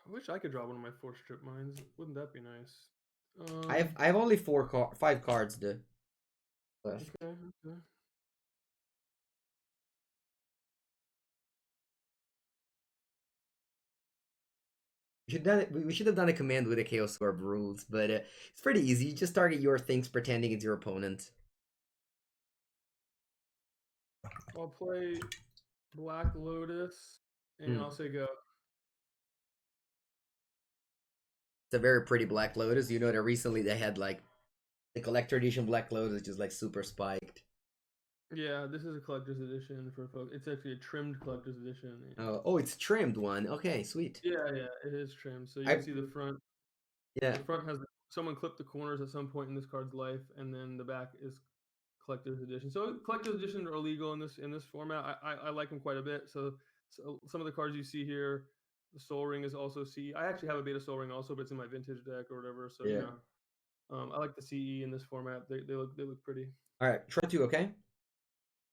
I wish I could draw one of my 4 strip mines. Wouldn't that be nice?
I have only 5 cards left.
Okay.
We should have done a command with the Chaos Orb rules, but it's pretty easy. You just target your things pretending it's your opponent.
I'll play Black Lotus, and I'll say go.
It's a very pretty Black Lotus. You know that recently they had like the collector edition Black Lotus just like super spiked.
Yeah, this is a collector's edition for folks. It's actually a trimmed collector's edition.
Oh, it's trimmed one. Okay, sweet.
Yeah, it is trimmed. So you can see the front.
Yeah.
The front has someone clipped the corners at some point in this card's life, and then the back is collector's edition. So collector's editions are illegal in this format. I like them quite a bit. So some of the cards you see here, the Soul Ring is also CE. I actually have a Beta Soul Ring also, but it's in my vintage deck or whatever. So
yeah.
I like the CE in this format. They look pretty.
All right, draw 2, okay?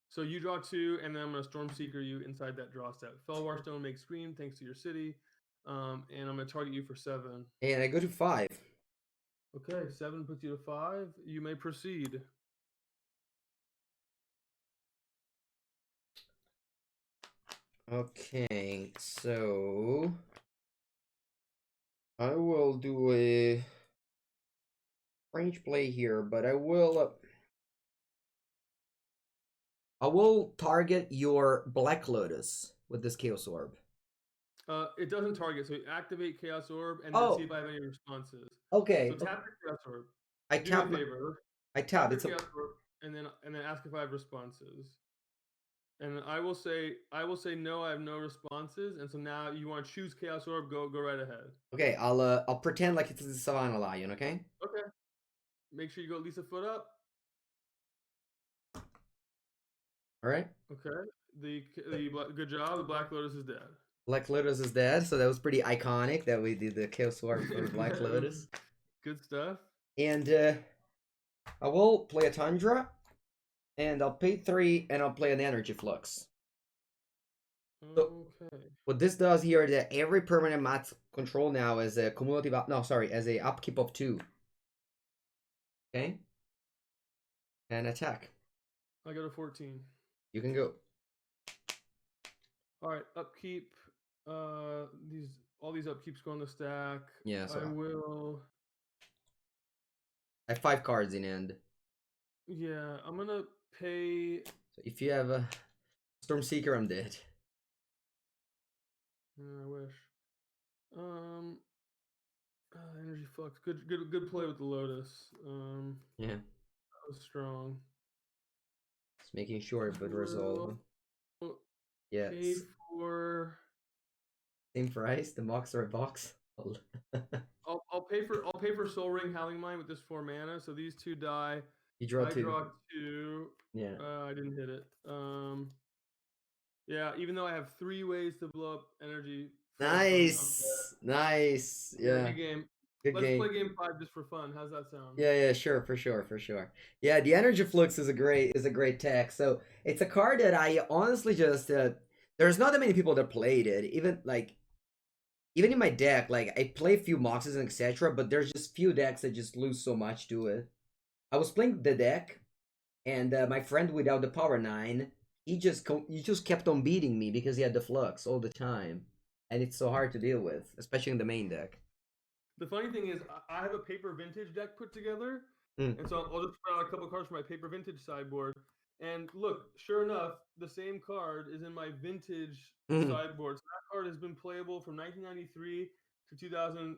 So you draw 2, and then I'm gonna Storm Seeker you inside that draw step. Felwar Stone makes scream thanks to your city, and I'm gonna target you for 7.
And I go to 5.
Okay, 7 puts you to 5. You may proceed.
Okay, so I will do a strange play here, but I will target your Black Lotus with this Chaos Orb.
It doesn't target, so you activate Chaos Orb and then see if I have any responses.
Okay.
So tap your Chaos Orb.
I
Do
tap
me a favor.
I tap.
It's Chaos Orb, and then ask if I have responses. And I will say no, I have no responses. And so now you want to choose Chaos Orb, go right ahead.
Okay, I'll pretend like it's a Savannah Lion, okay?
Okay. Make sure you go at least a foot up.
All right.
Okay. Good job. The Black Lotus is dead.
Black Lotus is dead, so that was pretty iconic that we did the Chaos Orb for Black Lotus.
Good stuff.
And I will play a Tundra, and I'll pay 3, and I'll play an Energy Flux. So
Okay.
what this does here is that every permanent mat control now is a cumulative. No, sorry, as a upkeep of 2. Okay, and attack.
I got a 14.
You can go.
All right, upkeep. These all these upkeeps go on the stack.
Yeah, so
I will.
I have 5 cards in hand.
Yeah, I'm gonna pay.
So if you have a Stormseeker, I'm dead.
I wish. Um, Energy Flux. Good play with the Lotus.
Yeah,
That was strong.
just making sure it would resolve.
Will pay
Yes,
for.
same price. The box or a box.
I'll pay for Soul Ring Howling Mine with this 4 mana. So these 2 die.
You draw
I
2.
draw 2.
Yeah.
I didn't hit it. Yeah. Even though I have 3 ways to blow up energy. Flux, I'm
Nice, nice. Yeah,
good game.
good
Let's play
game.
game 5 just for fun. How's that sound?
Yeah, sure, for sure, for sure. Yeah, the Energy Flux is a great tech. So it's a card that I honestly just there's not that many people that played it. Even in my deck, like I play a few Moxes and etc. But there's just few decks that just lose so much to it. I was playing the deck, and my friend without the power 9, he just kept on beating me because he had the Flux all the time, and it's so hard to deal with, especially in the main deck.
The funny thing is, I have a paper vintage deck put together,
Mm.
and so I'll just put out a couple cards for my paper vintage sideboard. And look, sure enough, the same card is in my vintage
Mm.
sideboard. So that card has been playable from 1993 to
19.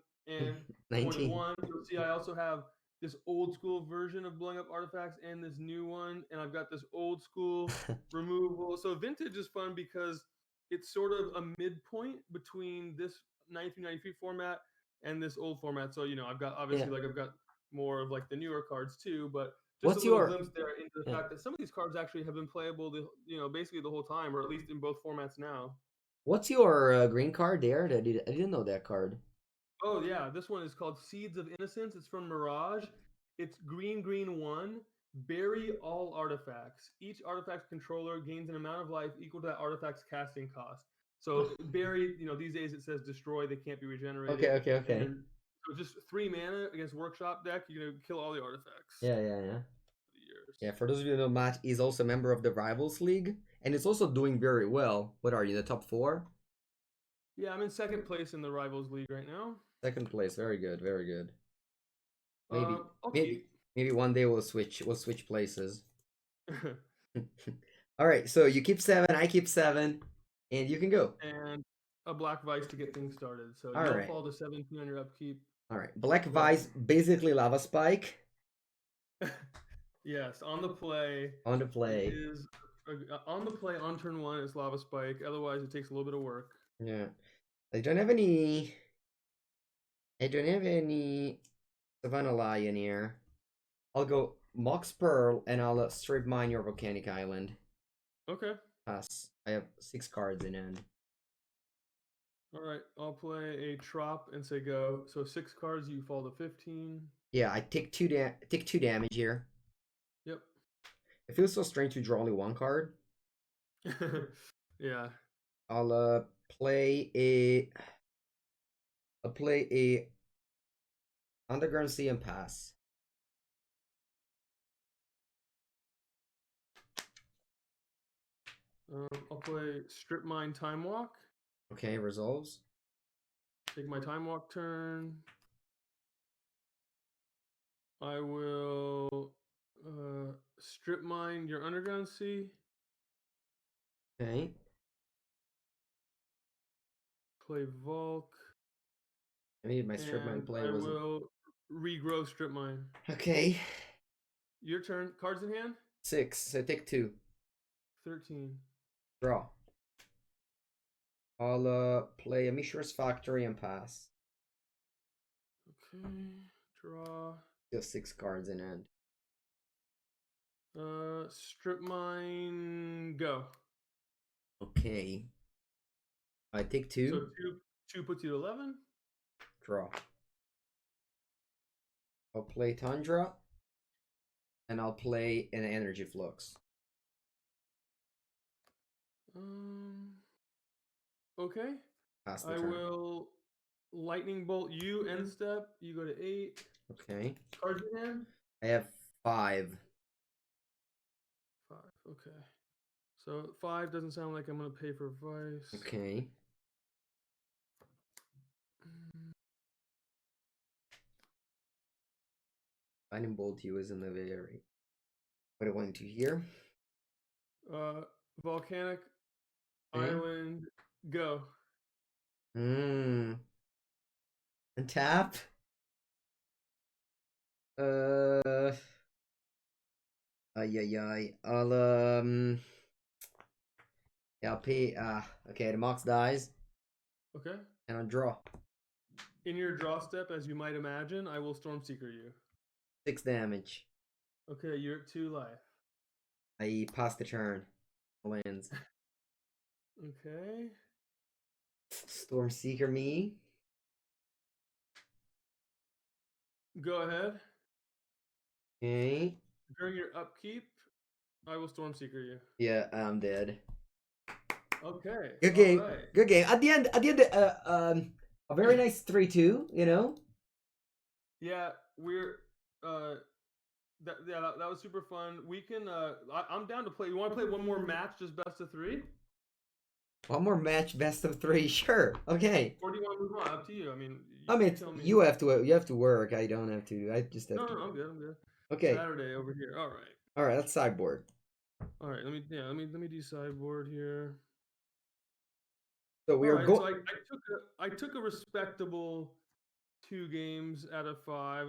2021. You'll see I also have this old school version of blowing up artifacts and this new one, and I've got this old school removal. So vintage is fun because it's sort of a midpoint between this 1993 format and this old format. So I've got
Yeah.
obviously I've got more of like the newer cards too, but just a
What's
little
your
glimpse there into the
yeah?
fact that some of these cards actually have been playable, basically the whole time, or at least in both formats now.
What's your green card there? I didn't know that card.
Oh yeah, this one is called Seeds of Innocence. It's from Mirage. It's green, green one. Bury all artifacts. Each artifact's controller gains an amount of life equal to that artifact's casting cost. So bury, these days it says destroy. They can't be regenerated.
Okay.
And so just 3 mana against Workshop deck. You're gonna kill all the artifacts.
Yeah.
For the years.
Yeah, for those of you who know, Matt is also a member of the Rivals League, and it's also doing very well. What are you, the top 4?
Yeah, I'm in second place in the Rivals League right now.
Second place, very good, very good. Maybe,
I'll
maybe,
keep.
maybe one day we'll switch places. All right, so you keep 7, I keep 7, and you can go.
And a Black Vice to get things started. So
All
you'll
right,
fall to 17 on your upkeep.
all right. Black
Go
Vice, basically Lava Spike
Yes, on the play.
on the play.
It is on the play on turn 1 is Lava Spike. Otherwise, it takes a little bit of work.
Yeah, I don't have any. I don't have any Savannah Lion here. I'll go Mox Pearl and I'll strip mine your Volcanic Island.
Okay.
Pass. I have 6 cards in hand.
All right. I'll play a Trop and say go. So 6 cards, you fall to 15.
Yeah, I take 2 damage here.
Yep.
It feels so strange to draw only 1 card.
Yeah.
I'll play a. I'll play a Underground Sea and pass.
I'll play Strip Mine Time Walk.
Okay, resolves.
Take my Time Walk turn. I will Strip Mine your Underground Sea.
Okay.
Play Volk.
I need my strip mine play
I
wasn't.
will regrow Strip Mine.
Okay.
Your turn. Cards in hand?
6. So take 2.
13.
Draw. I'll play a Mishra's Factory and pass.
Okay. Draw.
Just 6 cards in hand.
Strip Mine. Go.
Okay. I take 2.
So two puts you to 11.
Draw. I'll play Tundra. and I'll play an energy flux.
Okay.
Pass the
I
turn.
will lightning bolt you end step. You go to 8.
Okay.
Cards in hand?
I have 5.
5. Okay. So 5 doesn't sound like I'm gonna pay for Vice.
Okay. Lightning bolt you is in the very. What do I want to hear?
Volcanic
Okay.
Island, go.
And tap. I'll yeah, I'll pay. Okay, the Mox dies,
Okay.
and I'll draw.
In your draw step, as you might imagine, I will Storm Seeker you.
6 damage.
Okay, you're at 2 life.
I pass the turn. Lands.
Okay.
Storm Seeker me.
Go ahead.
Okay.
During your upkeep, I will Storm Seeker you.
Yeah, I'm dead.
Okay.
Good game.
Right.
Good game. At the end, a very nice 3-2. You know.
Yeah, we're that was super fun. We can I'm down to play. You want to play one more match, just best of 3?
One more match, best of 3. Sure. Okay.
Or do you want to move on? Up to you. I mean, tell me.
you have to work. I don't have to. I just have to.
No, I'm good. I'm good.
Okay.
Saturday over here. All right.
All right. That's sideboard.
All right. Let me do sideboard here.
So we are going.
So I took a respectable 2 games out of 5.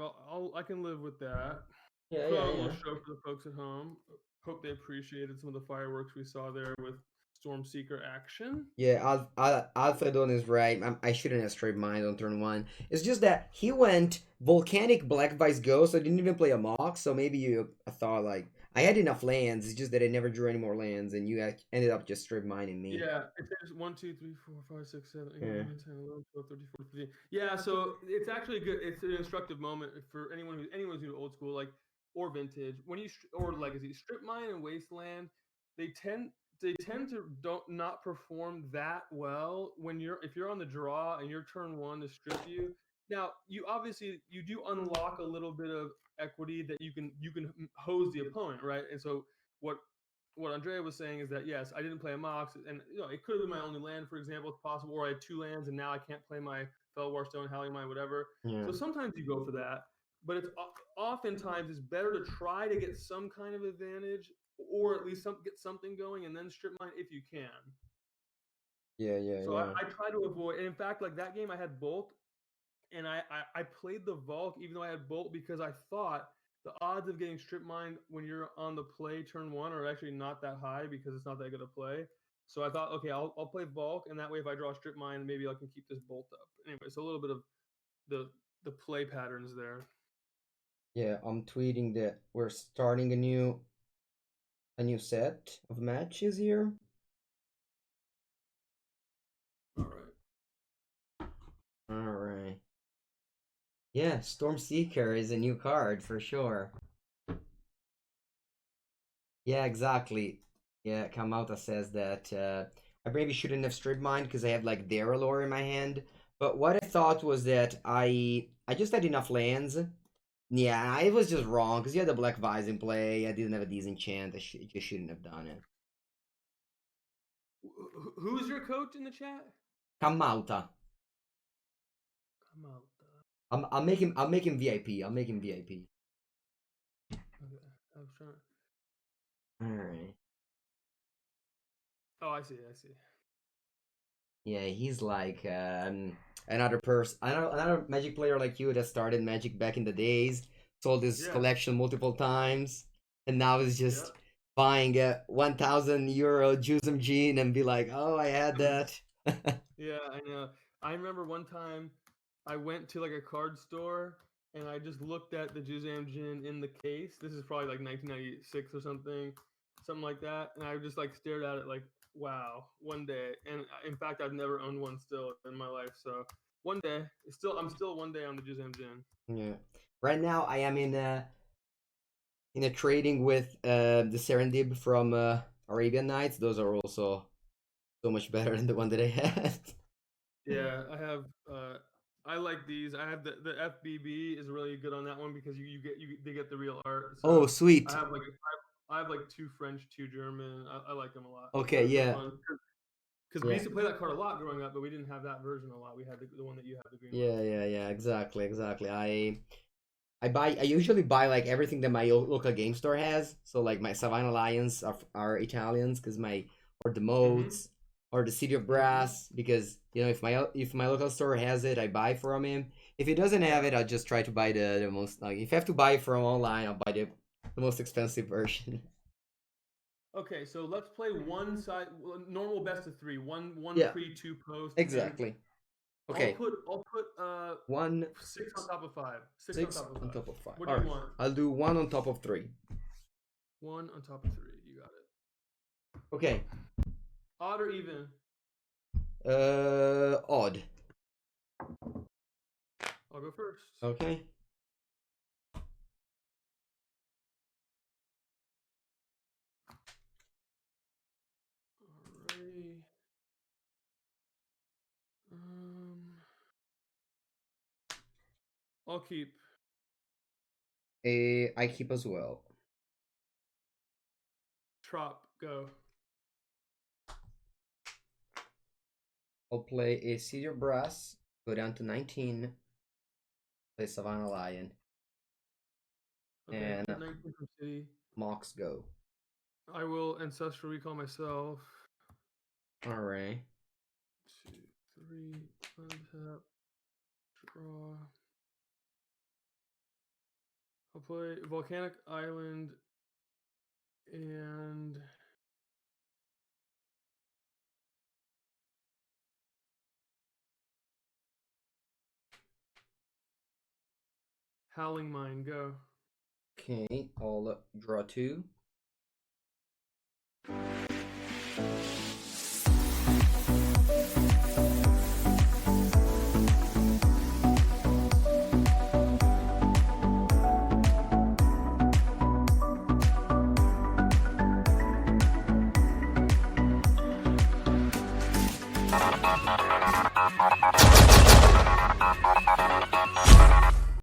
I can live with that.
Yeah,
Put
yeah,
on a
yeah.
little show for the folks at home. Hope they appreciated some of the fireworks we saw there with Storm Seeker action.
Yeah, Alfredon is right. I shouldn't have straight mind on turn 1. It's just that he went Volcanic Black Vice Ghost, so I didn't even play a Mox, so maybe you thought, like, I had enough lands, it's just that I never drew any more lands, and you ended up just straight minding me.
Yeah, it says 1, 2, 3, 4, 5, 6, 7, 8,
Yeah.
9, 10, 11, 12, 13, 14, 15. Yeah, so it's actually good. It's an instructive moment for anyone who's new to old school, like, or vintage. When you or legacy, strip mine and wasteland, they tend to not perform that well when if you're on the draw and your turn 1 to strip you. Now, you obviously you do unlock a little bit of equity that you can hose the opponent, right? And so what Andrea was saying is that yes, I didn't play a Mox, and it could have been my only land, for example, it's possible, or I had 2 lands and now I can't play my Fellwar Stone, Howling Mine, whatever.
Yeah.
So sometimes you go for that, but it's oftentimes it's better to try to get some kind of advantage, or at least get something going, and then strip mine if you can.
Yeah.
So I try to avoid, and in fact, like that game I had Bolt, and I played the Volk even though I had Bolt because I thought the odds of getting strip mined when you're on the play turn 1 are actually not that high because it's not that good a play. So I thought, okay, I'll play Volk, and that way if I draw strip mine, maybe I can keep this Bolt up. Anyway, so a little bit of the play patterns there.
Yeah, I'm tweeting that we're starting a new set of matches here. All right. Yeah, Storm Seeker is a new card for sure. Yeah, exactly. Yeah, Kamauta says that I maybe shouldn't have strip mine because I have like Daralore in my hand. But what I thought was that I just had enough lands. Yeah, I was just wrong because you had the Black Vise in play. I didn't have a disenchant. I just shouldn't have done it.
Who's your coach in the chat?
Kamauta. I'll make him VIP. I'll make him VIP.
Okay, I was trying.
All right.
Oh, I see.
Yeah, he's like another person, another Magic player like you that started Magic back in the days, sold his collection multiple times, and now is just buying a 1,000 euro Jusum Gene and be like, oh, I had that.
Yeah, I know. I remember one time I went to like a card store and I just looked at the Juzam Jin in the case. This is probably like 1996 or something like that. And I just like stared at it like, wow, one day. And in fact, I've never owned one still in my life. So one day, I'm still one day on the Juzam Jin.
Yeah. Right now, I am in in a trading with the Serendib from Arabian Nights. Those are also so much better than the one that I had.
Yeah, I have. I like these. I have the FBB is really good on that one because they get the real art. So
Oh, sweet.
I have like I have like 2 French, 2 German. I like them a lot.
Okay,
They're
yeah.
fun. Because we used to play that card a lot growing up, but we didn't have that version a lot. We had the one that you have, the green one.
Yeah, exactly. I usually buy like everything that my local game store has. So like my Savannah Lions are Italians because or the modes or the City of Brass because if my local store has it, I buy from him. If he doesn't have it, I'll just try to buy the most, like if I have to buy from online, I'll buy the most expensive version.
Okay, so let's play one side normal best of 3. One
Yeah.
pre, 2 post.
Exactly. Okay.
I'll put
1
6 on top of 5. 6
6
on top of 5. What
All
do
right.
you want?
I'll do 1 on top of 3.
1 on top of 3. You got it.
Okay.
Odd or even?
Odd.
I'll go first.
Okay.
Alrighty. I'll keep.
I keep as well.
Trop, go.
I'll play a City of Brass, go down to 19, play Savannah Lion,
Okay,
and
19 from City.
Mox go.
I will Ancestral Recall myself.
Alright.
2, 3, untap, draw. I'll play Volcanic Island and Howling Mine, go.
Okay, I'll draw 2.